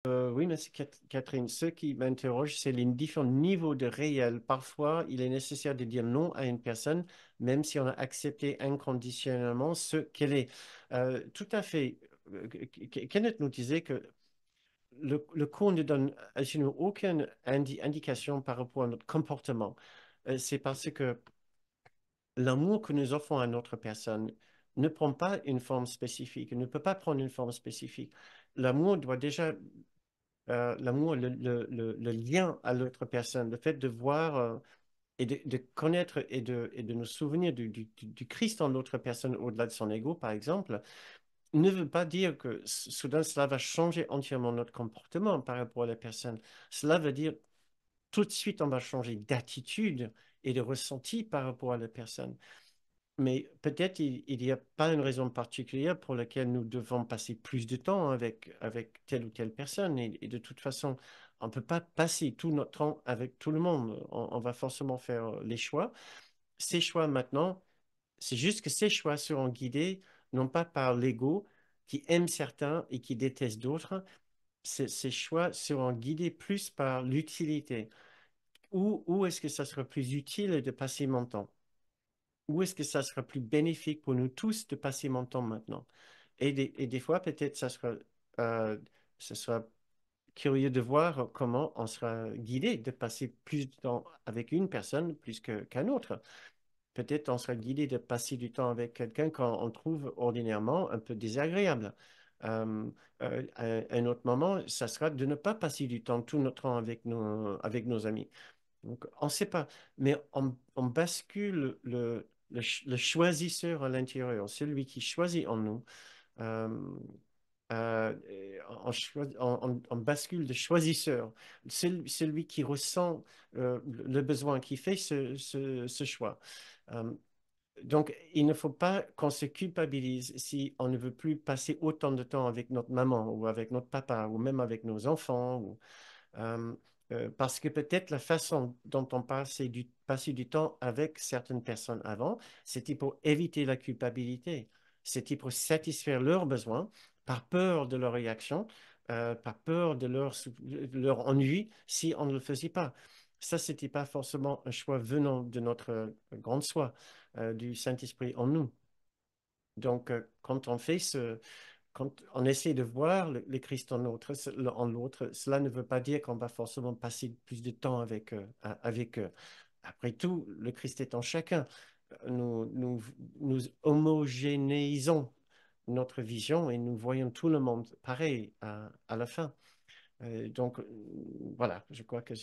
Oui, merci Catherine. Ce qui m'interroge, c'est les différents niveaux de réel. Parfois, il est nécessaire de dire non à une personne, même si on a accepté inconditionnellement ce qu'elle est. Tout à fait. Kenneth nous disait que le cours ne donne absolument aucune indication par rapport à notre comportement. C'est parce que l'amour que nous offrons à notre personne ne prend pas une forme spécifique, ne peut pas prendre une forme spécifique. L'amour doit déjà l'amour, le lien à l'autre personne, le fait de voir et de connaître et de nous souvenir du Christ en l'autre personne au-delà de son ego, par exemple, ne veut pas dire que soudain cela va changer entièrement notre comportement par rapport à la personne. Cela veut dire tout de suite on va changer d'attitude et de ressenti par rapport à la personne. Mais peut-être il n'y a pas une raison particulière pour laquelle nous devons passer plus de temps avec telle ou telle personne. Et de toute façon, on ne peut pas passer tout notre temps avec tout le monde. On va forcément faire les choix. Ces choix maintenant, c'est juste que ces choix seront guidés non pas par l'ego qui aime certains et qui déteste d'autres. Ces choix seront guidés plus par l'utilité. Où est-ce que ça sera plus utile de passer mon temps? Où est-ce que ça sera plus bénéfique pour nous tous de passer mon temps maintenant? Et des fois, peut-être, euh, ça sera curieux de voir comment on sera guidé de passer plus de temps avec une personne plus qu'un autre. Peut-être on sera guidé de passer du temps avec quelqu'un qu'on trouve ordinairement un peu désagréable. Euh, un autre moment, ça sera de ne pas passer du temps, tout notre temps avec nos amis. Donc, on ne sait pas, mais on bascule le choisisseur à l'intérieur, celui qui choisit en nous. Euh, on bascule de choisisseur, celui qui ressent le besoin, qui fait ce choix. Euh, donc, il ne faut pas qu'on se culpabilise si on ne veut plus passer autant de temps avec notre maman ou avec notre papa ou même avec nos enfants. Euh, Parce que peut-être la façon dont on passait du temps avec certaines personnes avant, c'était pour éviter la culpabilité. C'était pour satisfaire leurs besoins, par peur de leur réaction, par peur de leur ennui si on ne le faisait pas. Ça, c'était pas forcément un choix venant de notre grande soi, du Saint-Esprit en nous. Donc, quand on fait quand on essaie de voir le Christ en l'autre, cela ne veut pas dire qu'on va forcément passer plus de temps avec eux. Après tout, le Christ est en chacun. Nous homogénéisons notre vision et nous voyons tout le monde pareil à la fin. Donc, voilà, je crois que